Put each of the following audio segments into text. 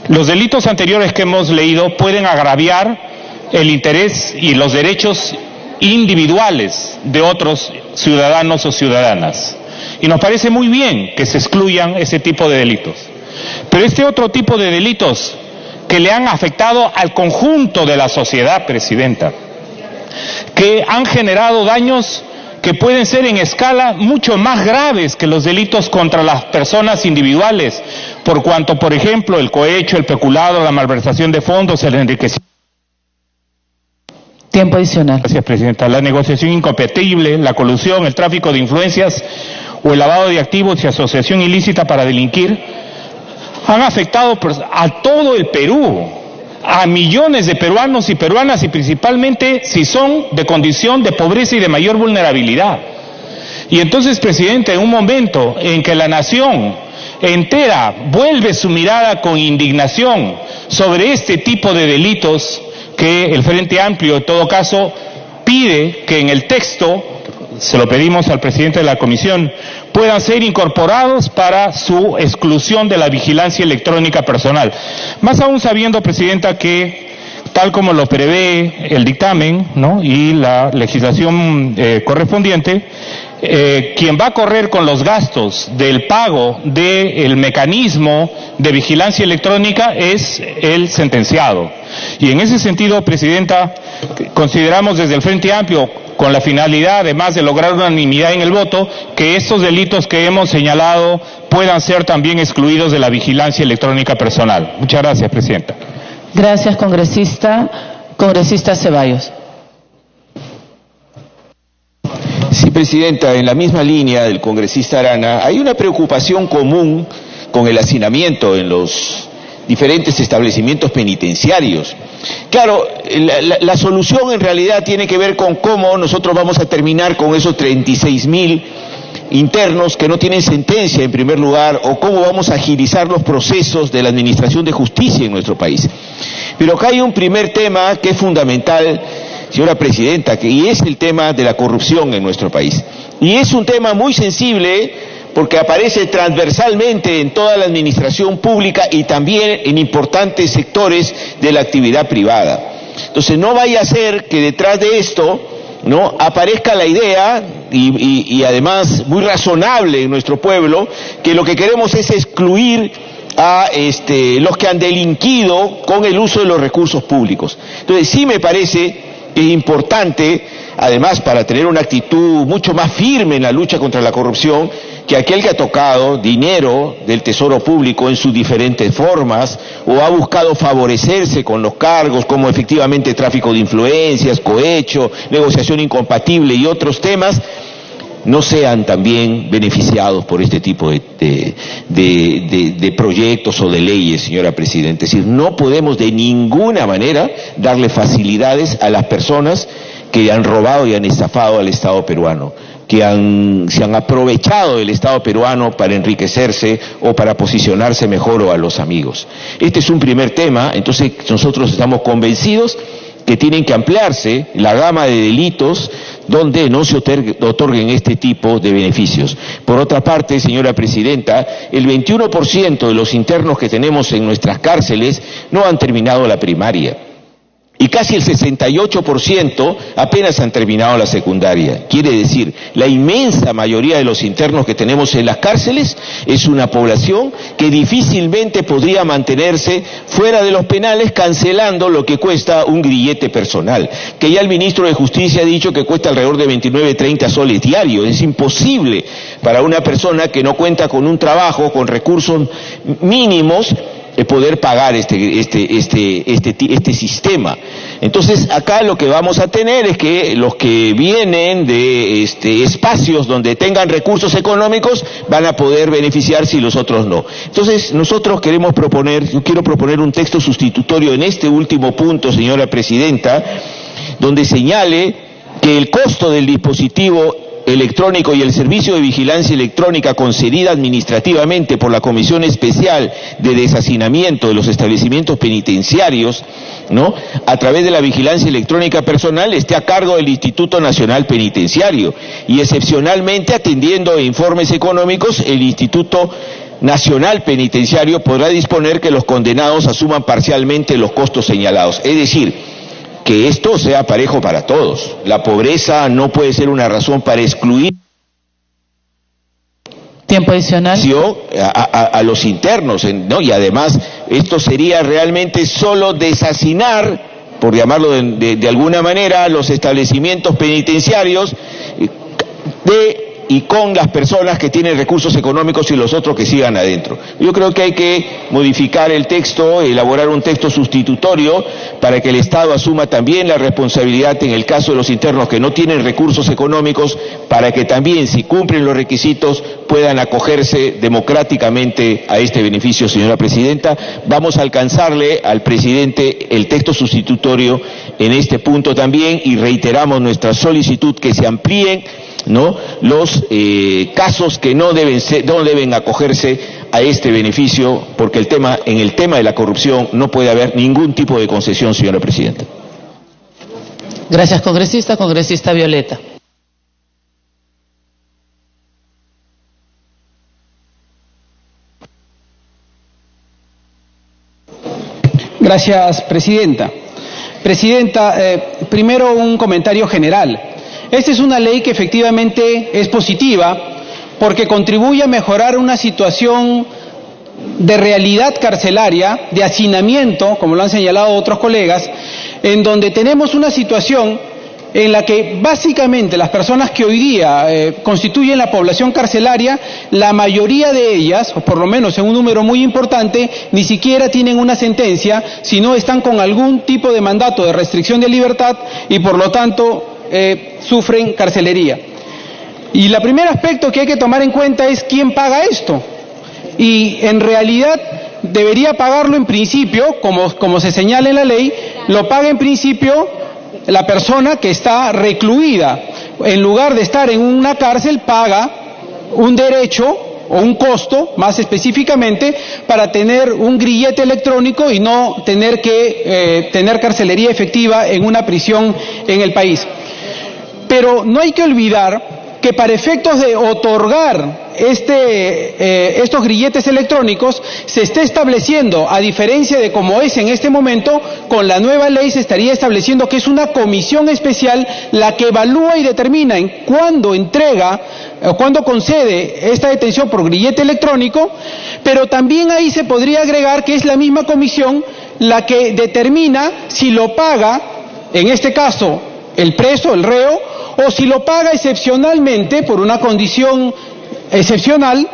Los delitos anteriores que hemos leído pueden agraviar el interés y los derechos individuales de otros ciudadanos o ciudadanas. Y nos parece muy bien que se excluyan ese tipo de delitos. Pero este otro tipo de delitos que le han afectado al conjunto de la sociedad, Presidenta, que han generado daños que pueden ser en escala mucho más graves que los delitos contra las personas individuales, por cuanto, por ejemplo, el cohecho, el peculado, la malversación de fondos, el enriquecimiento. Tiempo adicional. Gracias, Presidenta. La negociación incompatible, la colusión, el tráfico de influencias o el lavado de activos y asociación ilícita para delinquir han afectado a todo el Perú, a millones de peruanos y peruanas, y principalmente si son de condición de pobreza y de mayor vulnerabilidad. Y entonces, Presidente, en un momento en que la nación entera vuelve su mirada con indignación sobre este tipo de delitos, que el Frente Amplio, en todo caso, pide que en el texto, se lo pedimos al presidente de la Comisión, puedan ser incorporados para su exclusión de la vigilancia electrónica personal. Más aún sabiendo, Presidenta, que tal como lo prevé el dictamen, ¿no?, y la legislación correspondiente, quien va a correr con los gastos del pago del mecanismo de vigilancia electrónica es el sentenciado. Y en ese sentido, Presidenta, consideramos desde el Frente Amplio, con la finalidad, además de lograr unanimidad en el voto, que estos delitos que hemos señalado puedan ser también excluidos de la vigilancia electrónica personal. Muchas gracias, Presidenta. Gracias, congresista. Congresista Ceballos. Sí, Presidenta, en la misma línea del congresista Arana, hay una preocupación común con el hacinamiento en los diferentes establecimientos penitenciarios. Claro, la solución en realidad tiene que ver con cómo nosotros vamos a terminar con esos 36.000 internos que no tienen sentencia en primer lugar, o cómo vamos a agilizar los procesos de la administración de justicia en nuestro país. Pero acá hay un primer tema que es fundamental, señora Presidenta, y es el tema de la corrupción en nuestro país. Y es un tema muy sensible porque aparece transversalmente en toda la administración pública y también en importantes sectores de la actividad privada. Entonces no vaya a ser que detrás de esto no aparezca la idea, y además muy razonable en nuestro pueblo, que lo que queremos es excluir a los que han delinquido con el uso de los recursos públicos. Entonces sí me parece que es importante, además, para tener una actitud mucho más firme en la lucha contra la corrupción, que aquel que ha tocado dinero del tesoro público en sus diferentes formas, o ha buscado favorecerse con los cargos, como efectivamente tráfico de influencias, cohecho, negociación incompatible y otros temas, no sean también beneficiados por este tipo de proyectos o de leyes, señora Presidenta. Es decir, no podemos de ninguna manera darle facilidades a las personas que han robado y han estafado al Estado peruano, que se han aprovechado del Estado peruano para enriquecerse o para posicionarse mejor, o a los amigos. Este es un primer tema. Entonces nosotros estamos convencidos que tienen que ampliarse la gama de delitos donde no se otorguen este tipo de beneficios. Por otra parte, señora Presidenta, el 21% de los internos que tenemos en nuestras cárceles no han terminado la primaria. Y casi el 68% apenas han terminado la secundaria. Quiere decir, la inmensa mayoría de los internos que tenemos en las cárceles es una población que difícilmente podría mantenerse fuera de los penales, cancelando lo que cuesta un grillete personal, que ya el ministro de Justicia ha dicho que cuesta alrededor de 29, 30 soles diarios. Es imposible para una persona que no cuenta con un trabajo, con recursos mínimos, poder pagar este sistema. Entonces acá lo que vamos a tener es que los que vienen de espacios donde tengan recursos económicos van a poder beneficiarse y los otros no. Entonces nosotros yo quiero proponer un texto sustitutorio en este último punto, señora Presidenta, donde señale que el costo del dispositivo electrónico y el servicio de vigilancia electrónica concedida administrativamente por la Comisión Especial de Deshacinamiento de los Establecimientos Penitenciarios, ¿no?, a través de la vigilancia electrónica personal, esté a cargo del Instituto Nacional Penitenciario, y excepcionalmente, atendiendo a informes económicos, el Instituto Nacional Penitenciario podrá disponer que los condenados asuman parcialmente los costos señalados. Es decir, que esto sea parejo para todos. La pobreza no puede ser una razón para excluir Tiempo adicional. a los internos, ¿no? Y además esto sería realmente solo deshacinar, por llamarlo de alguna manera, los establecimientos penitenciarios y con las personas que tienen recursos económicos y los otros que sigan adentro. Yo creo que hay que modificar el texto, elaborar un texto sustitutorio para que el Estado asuma también la responsabilidad en el caso de los internos que no tienen recursos económicos, para que también, si cumplen los requisitos, puedan acogerse democráticamente a este beneficio, señora Presidenta. Vamos a alcanzarle al presidente el texto sustitutorio en este punto también y reiteramos nuestra solicitud que se amplíen, ¿no?, los casos que no deben acogerse a este beneficio, porque en el tema de la corrupción no puede haber ningún tipo de concesión, señora Presidenta. Gracias, congresista. Congresista Violeta. Gracias, Presidenta. Presidenta, primero un comentario general. Esta es una ley que efectivamente es positiva porque contribuye a mejorar una situación de realidad carcelaria, de hacinamiento, como lo han señalado otros colegas, en donde tenemos una situación en la que básicamente las personas que hoy día constituyen la población carcelaria, la mayoría de ellas, o por lo menos en un número muy importante, ni siquiera tienen una sentencia, sino están con algún tipo de mandato de restricción de libertad y por lo tanto sufren carcelería. Y el primer aspecto que hay que tomar en cuenta es quién paga esto. Y en realidad debería pagarlo en principio, como se señala en la ley, lo paga en principio la persona que está recluida. En lugar de estar en una cárcel, paga un derecho o un costo, más específicamente, para tener un grillete electrónico y no tener que tener carcelería efectiva en una prisión en el país. Pero no hay que olvidar que para efectos de otorgar estos grilletes electrónicos se está estableciendo, a diferencia de como es en este momento, con la nueva ley se estaría estableciendo que es una comisión especial la que evalúa y determina en cuándo entrega o cuándo concede esta detención por grillete electrónico, pero también ahí se podría agregar que es la misma comisión la que determina si lo paga, en este caso, el preso, el reo, o si lo paga excepcionalmente, por una condición excepcional,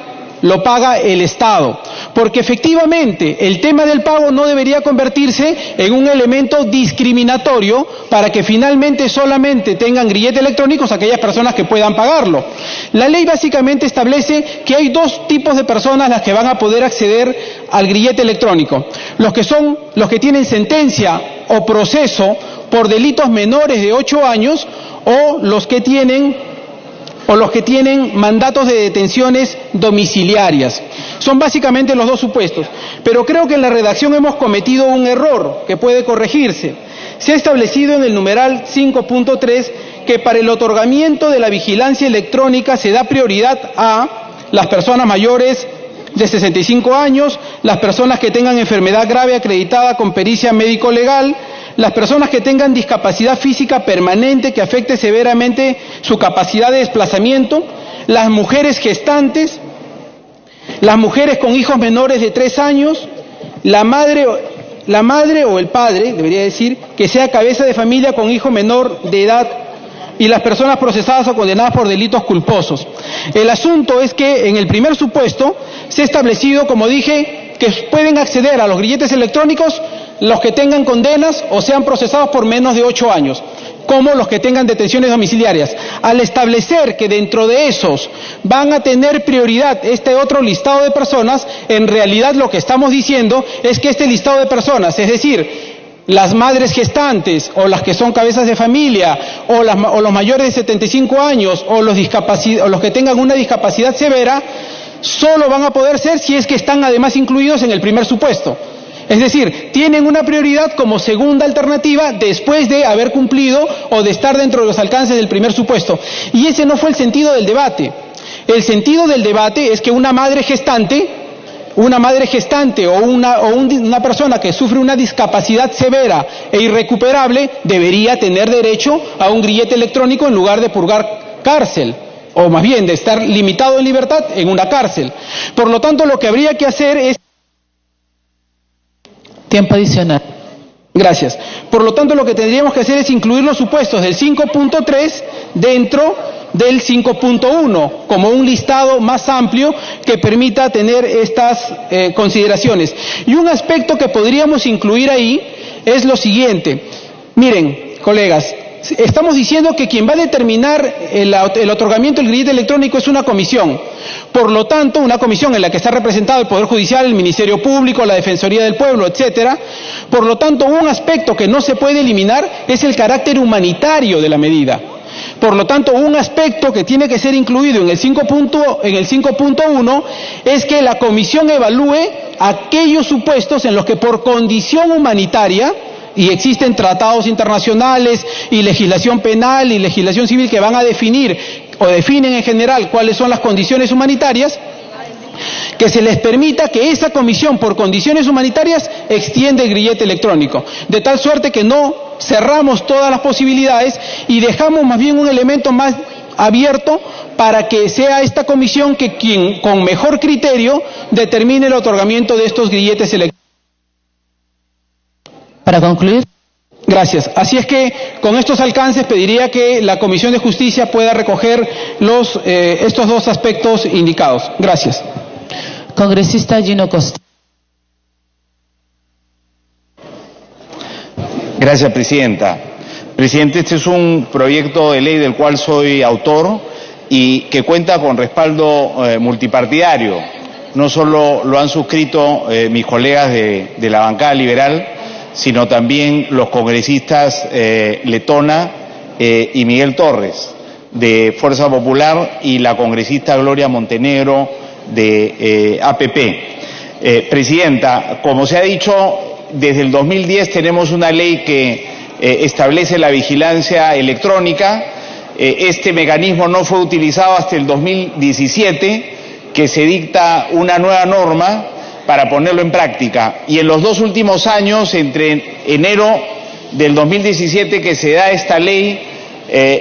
lo paga el Estado. Porque efectivamente el tema del pago no debería convertirse en un elemento discriminatorio para que finalmente solamente tengan grilletes electrónicos aquellas personas que puedan pagarlo. La ley básicamente establece que hay dos tipos de personas las que van a poder acceder al grillete electrónico. Los que tienen sentencia o proceso por delitos menores de 8 años o los que tienen mandatos de detenciones domiciliarias. Son básicamente los dos supuestos. Pero creo que en la redacción hemos cometido un error que puede corregirse. Se ha establecido en el numeral 5.3 que para el otorgamiento de la vigilancia electrónica se da prioridad a las personas mayores de 65 años, las personas que tengan enfermedad grave acreditada con pericia médico-legal, las personas que tengan discapacidad física permanente que afecte severamente su capacidad de desplazamiento, las mujeres gestantes, las mujeres con hijos menores de 3 años, la madre o el padre, debería decir, que sea cabeza de familia con hijo menor de edad, y las personas procesadas o condenadas por delitos culposos. El asunto es que en el primer supuesto se ha establecido, como dije, que pueden acceder a los grilletes electrónicos los que tengan condenas o sean procesados por menos de 8 años, como los que tengan detenciones domiciliarias. Al establecer que dentro de esos van a tener prioridad este otro listado de personas, en realidad lo que estamos diciendo es que este listado de personas, es decir, las madres gestantes o las que son cabezas de familia o los mayores de 75 años o los que tengan una discapacidad severa, solo van a poder ser si es que están además incluidos en el primer supuesto. Es decir, tienen una prioridad como segunda alternativa después de haber cumplido o de estar dentro de los alcances del primer supuesto. Y ese no fue el sentido del debate. El sentido del debate es que una madre gestante una madre gestante o una persona que sufre una discapacidad severa e irrecuperable debería tener derecho a un grillete electrónico en lugar de purgar cárcel, o más bien de estar limitado en libertad en una cárcel. Por lo tanto, lo que habría que hacer es... Tiempo adicional. Gracias. Por lo tanto, lo que tendríamos que hacer es incluir los supuestos del 5.3 dentro del 5.1 como un listado más amplio que permita tener estas consideraciones. Y un aspecto que podríamos incluir ahí es lo siguiente. Miren, colegas, estamos diciendo que quien va a determinar el otorgamiento del grillete electrónico es una comisión. Por lo tanto, una comisión en la que está representado el Poder Judicial, el Ministerio Público, la Defensoría del Pueblo, etcétera. Por lo tanto, un aspecto que no se puede eliminar es el carácter humanitario de la medida. Por lo tanto, un aspecto que tiene que ser incluido en el 5.1 es que la comisión evalúe aquellos supuestos en los que por condición humanitaria, y existen tratados internacionales y legislación penal y legislación civil que van a definir o definen en general cuáles son las condiciones humanitarias, que se les permita que esa comisión por condiciones humanitarias extienda el grillete electrónico, de tal suerte que no cerramos todas las posibilidades y dejamos más bien un elemento más abierto para que sea esta comisión que quien con mejor criterio determine el otorgamiento de estos grilletes electrónicos. Para concluir. Gracias. Así es que con estos alcances pediría que la Comisión de Justicia pueda recoger estos dos aspectos indicados. Gracias. Congresista Gino Costa. Gracias, Presidenta. Presidente, este es un proyecto de ley del cual soy autor y que cuenta con respaldo multipartidario. No solo lo han suscrito mis colegas de la bancada liberal, sino también los congresistas Letona y Miguel Torres, de Fuerza Popular, y la congresista Gloria Montenegro, de APP. Presidenta, como se ha dicho, desde el 2010 tenemos una ley que establece la vigilancia electrónica. Este mecanismo no fue utilizado hasta el 2017, que se dicta una nueva norma para ponerlo en práctica. Y en los dos últimos años, entre enero del 2017 que se da esta ley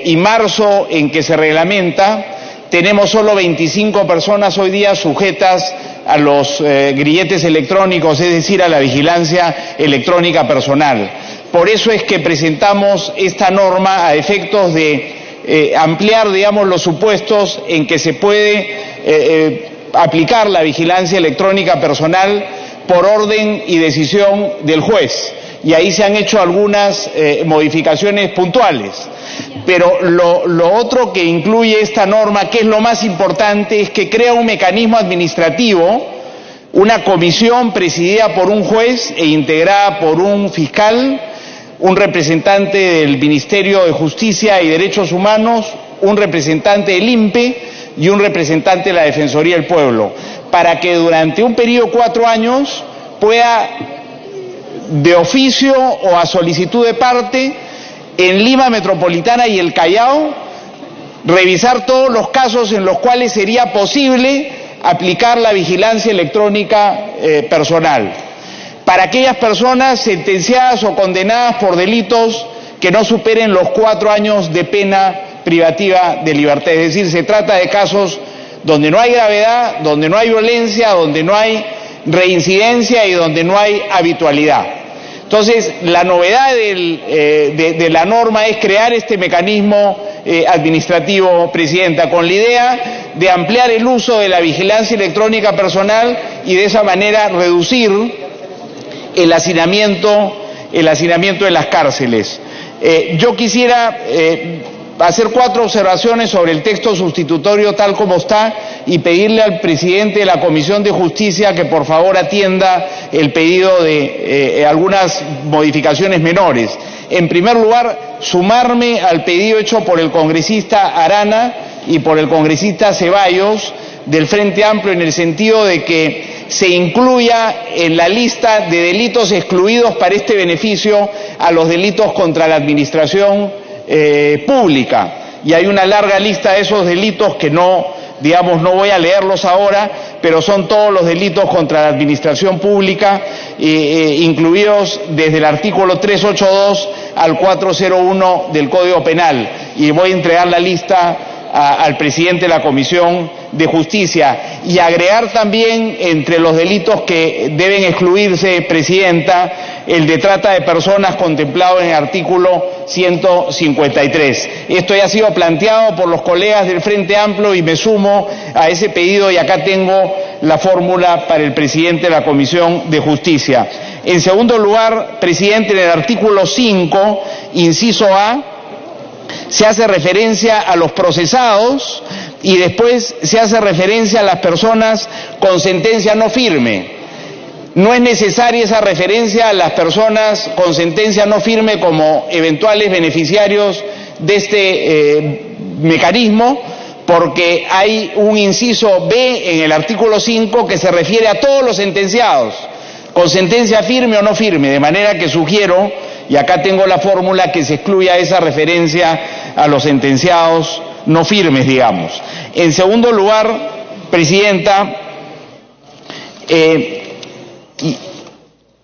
y marzo en que se reglamenta, tenemos solo 25 personas hoy día sujetas a los grilletes electrónicos, es decir, a la vigilancia electrónica personal. Por eso es que presentamos esta norma a efectos de ampliar, digamos, los supuestos en que se puede aplicar la vigilancia electrónica personal por orden y decisión del juez. Y ahí se han hecho algunas modificaciones puntuales. Pero lo otro que incluye esta norma, que es lo más importante, es que crea un mecanismo administrativo, una comisión presidida por un juez e integrada por un fiscal, un representante del Ministerio de Justicia y Derechos Humanos, un representante del INPE y un representante de la Defensoría del Pueblo, para que durante un periodo de 4 años pueda, de oficio o a solicitud de parte, en Lima Metropolitana y el Callao, revisar todos los casos en los cuales sería posible aplicar la vigilancia electrónica personal, para aquellas personas sentenciadas o condenadas por delitos que no superen los 4 años de pena privativa de libertad. Es decir, se trata de casos donde no hay gravedad, donde no hay violencia, donde no hay reincidencia y donde no hay habitualidad. Entonces, la novedad de la norma es crear este mecanismo administrativo, Presidenta, con la idea de ampliar el uso de la vigilancia electrónica personal y de esa manera reducir el hacinamiento en las cárceles. Yo quisiera hacer 4 observaciones sobre el texto sustitutorio tal como está y pedirle al presidente de la Comisión de Justicia que por favor atienda el pedido de algunas modificaciones menores. En primer lugar, sumarme al pedido hecho por el congresista Arana y por el congresista Ceballos del Frente Amplio, en el sentido de que se incluya en la lista de delitos excluidos para este beneficio a los delitos contra la administración pública, y hay una larga lista de esos delitos que no digamos, no voy a leerlos ahora, pero son todos los delitos contra la administración pública, incluidos desde el artículo 382 al 401 del Código Penal. Y voy a entregar la lista al presidente de la Comisión de Justicia y agregar también entre los delitos que deben excluirse, Presidenta, el de trata de personas contemplado en el artículo 153. Esto ya ha sido planteado por los colegas del Frente Amplio y me sumo a ese pedido y acá tengo la fórmula para el presidente de la Comisión de Justicia. En segundo lugar, Presidente, en el artículo 5, inciso A, se hace referencia a los procesados y después se hace referencia a las personas con sentencia no firme. No es necesaria esa referencia a las personas con sentencia no firme como eventuales beneficiarios de este mecanismo, porque hay un inciso B en el artículo 5 que se refiere a todos los sentenciados, con sentencia firme o no firme, de manera que sugiero, y acá tengo la fórmula, que se excluya esa referencia a los sentenciados no firmes, digamos. En segundo lugar, Presidenta,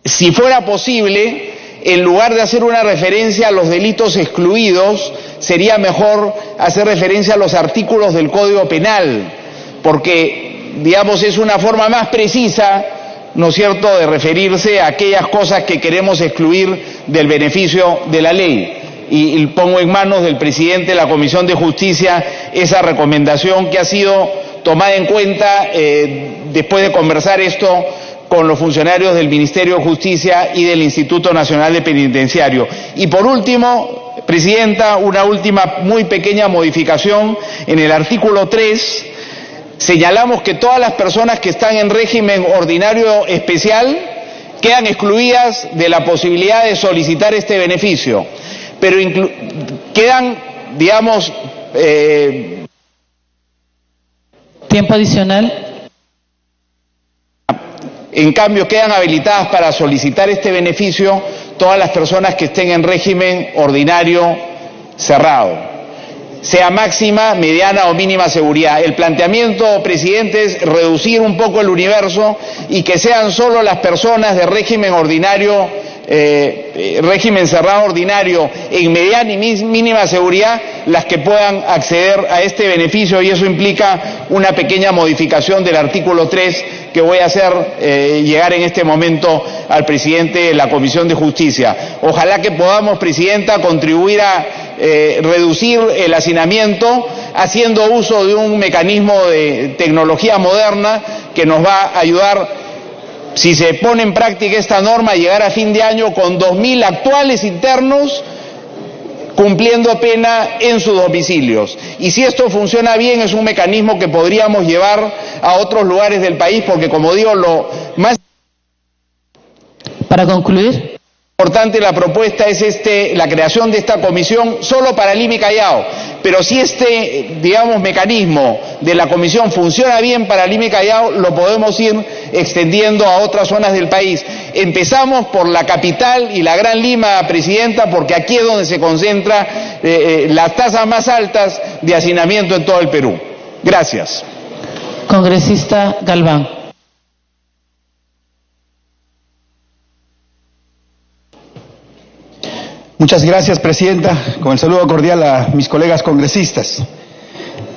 si fuera posible, en lugar de hacer una referencia a los delitos excluidos, sería mejor hacer referencia a los artículos del Código Penal, porque, digamos, es una forma más precisa, ¿no es cierto?, de referirse a aquellas cosas que queremos excluir del beneficio de la ley. Y pongo en manos del presidente de la Comisión de Justicia esa recomendación que ha sido tomada en cuenta después de conversar esto con los funcionarios del Ministerio de Justicia y del Instituto Nacional de Penitenciario. Y por último, Presidenta, una última muy pequeña modificación en el artículo 3. Señalamos que todas las personas que están en régimen ordinario especial quedan excluidas de la posibilidad de solicitar este beneficio, pero quedan, digamos... Tiempo adicional. En cambio, quedan habilitadas para solicitar este beneficio todas las personas que estén en régimen ordinario cerrado, sea máxima, mediana o mínima seguridad. El planteamiento, Presidente, es reducir un poco el universo y que sean solo las personas de régimen ordinario, régimen cerrado ordinario en mediana y mínima seguridad las que puedan acceder a este beneficio, y eso implica una pequeña modificación del artículo 3 que voy a hacer llegar en este momento al presidente de la Comisión de Justicia. Ojalá que podamos, Presidenta, contribuir a reducir el hacinamiento haciendo uso de un mecanismo de tecnología moderna que nos va a ayudar, si se pone en práctica esta norma, a llegar a fin de año con 2.000 actuales internos cumpliendo pena en sus domicilios. Y si esto funciona bien, es un mecanismo que podríamos llevar a otros lugares del país, porque, como digo, lo más... Para concluir. Importante de la propuesta es la creación de esta comisión solo para Lima y Callao, pero si digamos, mecanismo de la comisión funciona bien para Lima y Callao, lo podemos ir extendiendo a otras zonas del país. Empezamos por la capital y la Gran Lima, Presidenta, porque aquí es donde se concentra las tasas más altas de hacinamiento en todo el Perú. Gracias. Congresista Galván. Muchas gracias, Presidenta. Con el saludo cordial a mis colegas congresistas.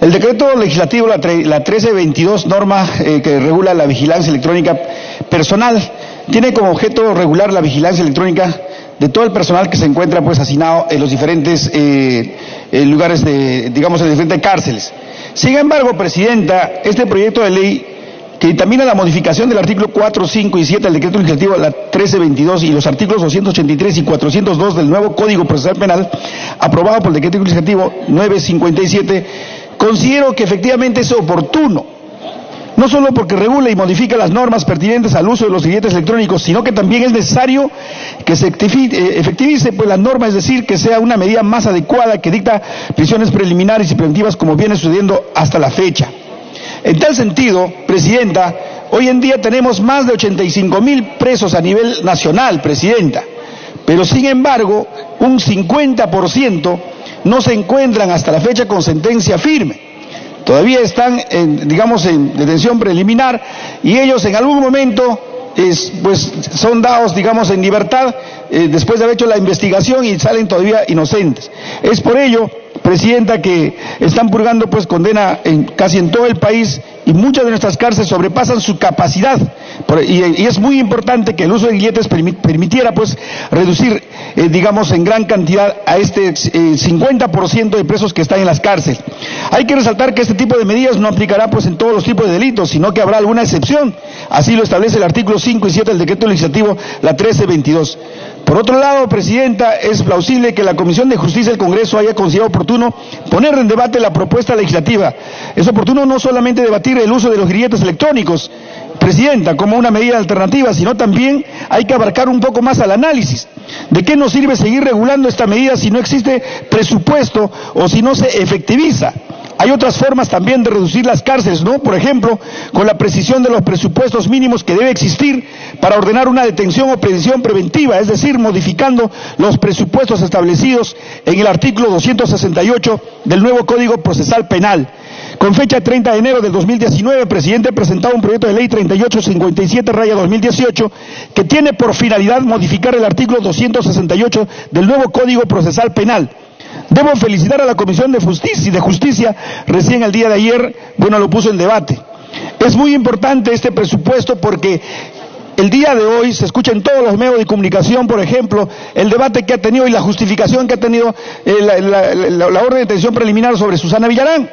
El decreto legislativo, la 1322, norma que regula la vigilancia electrónica personal, tiene como objeto regular la vigilancia electrónica de todo el personal que se encuentra hacinado en los diferentes lugares digamos, en diferentes cárceles. Sin embargo, Presidenta, este proyecto de ley, que dictamina la modificación del artículo 4, 5 y 7 del decreto legislativo, la 1322, y los artículos 283 y 402 del nuevo Código Procesal Penal, aprobado por el decreto legislativo 957, considero que efectivamente es oportuno, no solo porque regula y modifica las normas pertinentes al uso de los grilletes electrónicos, sino que también es necesario que se efectivice la norma, es decir, que sea una medida más adecuada que dicta prisiones preliminares y preventivas, como viene sucediendo hasta la fecha. En tal sentido, Presidenta, hoy en día tenemos más de 85,000 presos a nivel nacional, Presidenta, pero sin embargo, un 50% no se encuentran hasta la fecha con sentencia firme. todavía están, en detención preliminar, y ellos en algún momento pues son dados, en libertad después de haber hecho la investigación y salen todavía inocentes. Es por ello, Presidenta, que están purgando pues condena casi en todo el país, y muchas de nuestras cárceles sobrepasan su capacidad, y es muy importante que el uso de grilletes permitiera pues reducir en gran cantidad a este 50% de presos que están en las cárceles. Hay que resaltar que este tipo de medidas no aplicará pues en todos los tipos de delitos, sino que habrá alguna excepción, así lo establece el artículo 5 y 7 del decreto legislativo la 1322. Por otro lado, Presidenta, es plausible que la Comisión de Justicia del Congreso haya considerado oportuno poner en debate la propuesta legislativa. Es oportuno no solamente debatir el uso de los grilletes electrónicos, Presidenta, como una medida alternativa, sino también hay que abarcar un poco más al análisis. ¿De qué nos sirve seguir regulando esta medida si no existe presupuesto o si no se efectiviza? Hay otras formas también de reducir las cárceles, ¿no? Por ejemplo, con la precisión de los presupuestos mínimos que debe existir para ordenar una detención o prisión preventiva, es decir, modificando los presupuestos establecidos en el artículo 268 del nuevo Código Procesal Penal. Con fecha 30 de enero del 2019, el presidente presentó un proyecto de ley 3857/2018 que tiene por finalidad modificar el artículo 268 del nuevo Código Procesal Penal. Debo felicitar a la Comisión de Justicia, recién el día de ayer, lo puso en debate. Es muy importante este presupuesto porque el día de hoy se escucha en todos los medios de comunicación, por ejemplo, el debate que ha tenido y la justificación que ha tenido la orden de detención preliminar sobre Susana Villarán.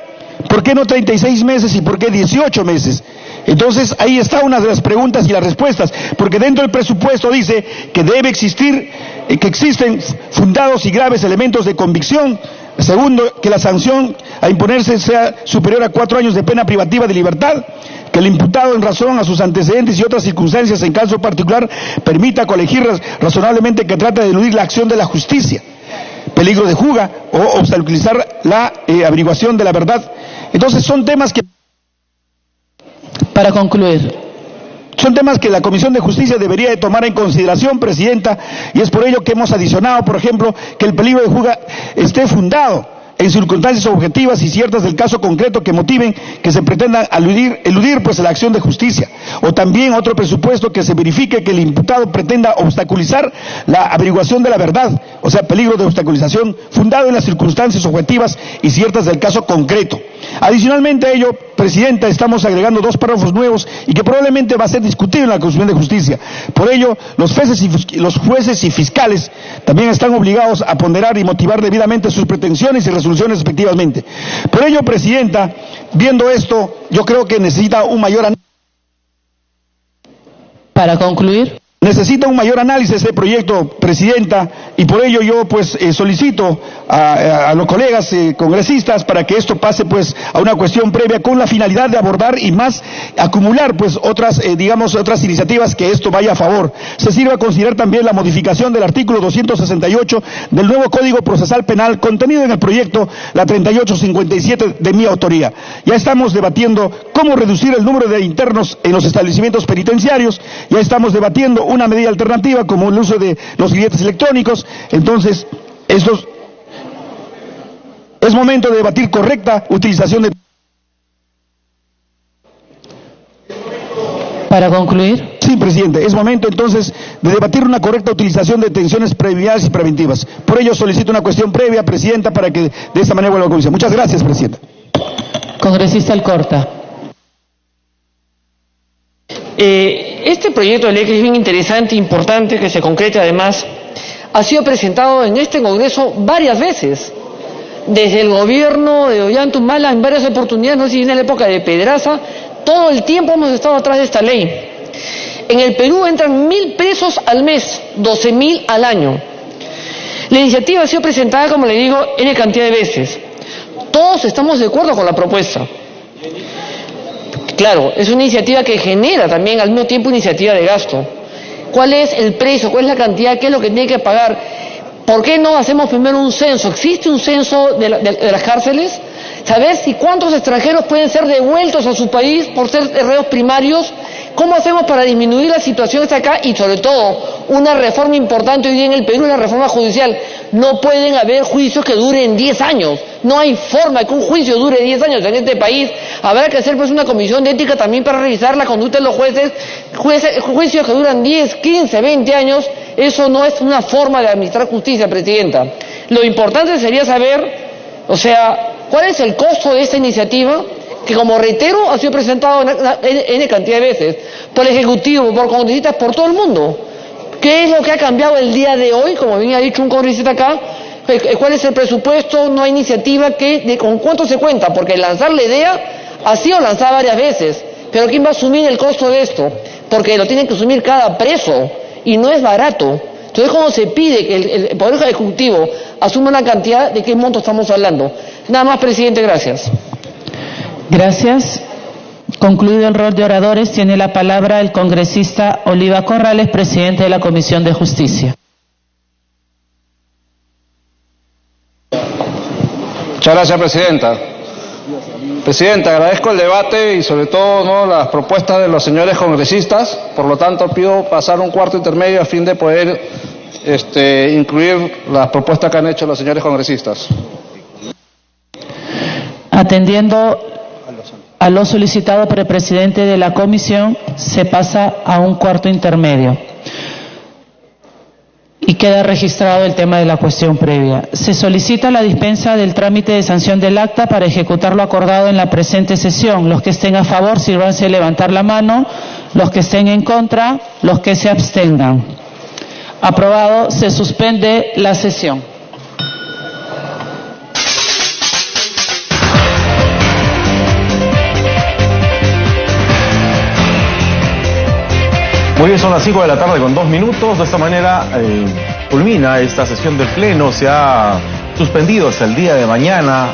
¿Por qué no 36 meses y por qué 18 meses? Entonces ahí está una de las preguntas y las respuestas, porque dentro del presupuesto dice que debe existir, que existen fundados y graves elementos de convicción. Segundo, que la sanción a imponerse sea superior a 4 años de pena privativa de libertad, que el imputado en razón a sus antecedentes y otras circunstancias en caso particular permita colegir razonablemente que trata de eludir la acción de la justicia, peligro de fuga o obstaculizar la averiguación de la verdad. Entonces son temas que... Para concluir. Son temas que la Comisión de Justicia debería de tomar en consideración, Presidenta, y es por ello que hemos adicionado, por ejemplo, que el peligro de fuga esté fundado en circunstancias objetivas y ciertas del caso concreto que motiven que se pretenda eludir pues la acción de justicia, o también otro presupuesto que se verifique que el imputado pretenda obstaculizar la averiguación de la verdad, o sea, peligro de obstaculización fundado en las circunstancias objetivas y ciertas del caso concreto. Adicionalmente a ello, Presidenta, estamos agregando 2 párrafos nuevos y que probablemente va a ser discutido en la Comisión de Justicia. Por ello, los jueces y fiscales también están obligados a ponderar y motivar debidamente sus pretensiones y resoluciones respectivamente. Por ello, Presidenta, viendo esto, yo creo que necesita un mayor análisis. Para concluir. Necesita un mayor análisis este proyecto, Presidenta, y por ello yo solicito a los colegas congresistas para que esto pase pues a una cuestión previa con la finalidad de abordar y más acumular pues otras iniciativas que esto vaya a favor. Se sirve a considerar también la modificación del artículo 268 del nuevo Código Procesal Penal contenido en el proyecto la 3857 de mi autoría. Ya estamos debatiendo cómo reducir el número de internos en los establecimientos penitenciarios, ya estamos debatiendo una medida alternativa como el uso de los grilletes electrónicos. Entonces, es momento de debatir correcta utilización de... Para concluir. Sí, Presidente, es momento entonces de debatir una correcta utilización de detenciones previas y preventivas. Por ello solicito una cuestión previa, Presidenta, para que de esta manera vuelva a la Comisión. Muchas gracias, Presidenta. Congresista Alcorta. Este proyecto de ley, que es bien interesante e importante, que se concrete además, ha sido presentado en este Congreso varias veces, desde el gobierno de Ollanta-Humala en varias oportunidades, no sé si en la época de Pedraza, todo el tiempo hemos estado atrás de esta ley. En el Perú entran 1.000 presos al mes, 12.000 al año. La iniciativa ha sido presentada, como le digo, N cantidad de veces. Todos estamos de acuerdo con la propuesta. Claro, es una iniciativa que genera también al mismo tiempo iniciativa de gasto. ¿Cuál es el precio? ¿Cuál es la cantidad? ¿Qué es lo que tiene que pagar? ¿Por qué no hacemos primero un censo? ¿Existe un censo de las cárceles? Saber si cuántos extranjeros pueden ser devueltos a su país por ser reos primarios. ¿Cómo hacemos para disminuir la situación hasta acá? Y sobre todo, una reforma importante hoy día en el Perú es la reforma judicial. No pueden haber juicios que duren 10 años. No hay forma que un juicio dure 10 años en este país. Habrá que hacer pues una comisión de ética también para revisar la conducta de los jueces. Juicios que duran 10, 15, 20 años, eso no es una forma de administrar justicia, Presidenta. Lo importante sería saber, ¿cuál es el costo de esta iniciativa? Que, como reitero, ha sido presentado en cantidad de veces por el Ejecutivo, por congresistas, por todo el mundo. ¿Qué es lo que ha cambiado el día de hoy? Como bien ha dicho un congresista acá, ¿cuál es el presupuesto? No hay iniciativa. ¿Con cuánto se cuenta? Porque lanzar la idea ha sido lanzada varias veces, pero ¿quién va a asumir el costo de esto? Porque lo tiene que asumir cada preso y no es barato. Entonces, cuando se pide que el Poder Ejecutivo asuma una cantidad, ¿de qué monto estamos hablando? Nada más, Presidente, gracias. Gracias. Concluido el rol de oradores, tiene la palabra el congresista Oliva Corrales, presidente de la Comisión de Justicia. Muchas gracias, Presidenta. Presidenta, agradezco el debate y sobre todo las propuestas de los señores congresistas. Por lo tanto, pido pasar un cuarto intermedio a fin de poder incluir las propuestas que han hecho los señores congresistas. Atendiendo a lo solicitado por el presidente de la comisión, se pasa a un cuarto intermedio. Y queda registrado el tema de la cuestión previa. Se solicita la dispensa del trámite de sanción del acta para ejecutar lo acordado en la presente sesión. Los que estén a favor, sírvanse levantar la mano. Los que estén en contra, los que se abstengan. Aprobado. Se suspende la sesión. Muy bien, son las 5 de la tarde con 2 minutos. De esta manera culmina esta sesión del Pleno. Se ha suspendido hasta el día de mañana.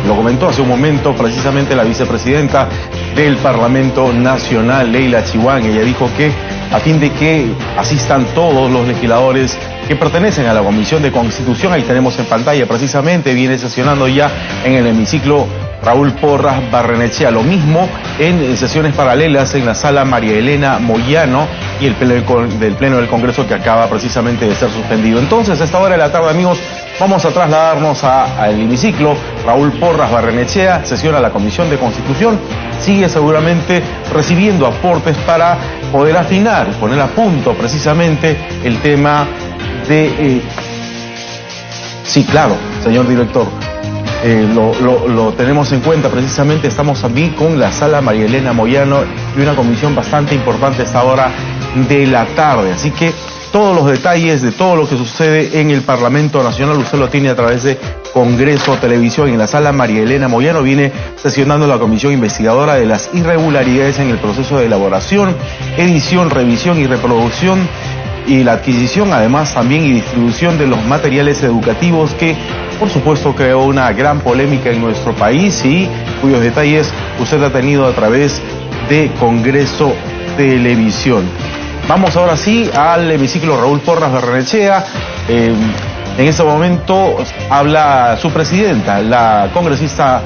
Lo comentó hace un momento precisamente la vicepresidenta del Parlamento Nacional, Leila Chihuán. Ella dijo que a fin de que asistan todos los legisladores que pertenecen a la Comisión de Constitución, ahí tenemos en pantalla precisamente, viene sesionando ya en el hemiciclo Raúl Porras Barrenechea. Lo mismo en sesiones paralelas en la sala María Elena Moyano y el Pleno del Congreso, que acaba precisamente de ser suspendido. Entonces, a esta hora de la tarde, amigos, vamos a trasladarnos al hemiciclo Raúl Porras Barrenechea. Sesiona la Comisión de Constitución. Sigue seguramente recibiendo aportes para poder afinar, poner a punto precisamente el tema de... Sí, claro, señor director. Lo tenemos en cuenta precisamente. Estamos aquí con la sala María Elena Moyano y una comisión bastante importante a esta hora de la tarde. Así que todos los detalles de todo lo que sucede en el Parlamento Nacional usted lo tiene a través de Congreso Televisión. En la sala María Elena Moyano viene sesionando la comisión investigadora de las irregularidades en el proceso de elaboración, edición, revisión y reproducción y la adquisición, además también y distribución de los materiales educativos, que por supuesto creó una gran polémica en nuestro país y cuyos detalles usted ha tenido a través de Congreso Televisión. Vamos ahora sí al hemiciclo Raúl Porras Barrenechea. En este momento habla su presidenta, la congresista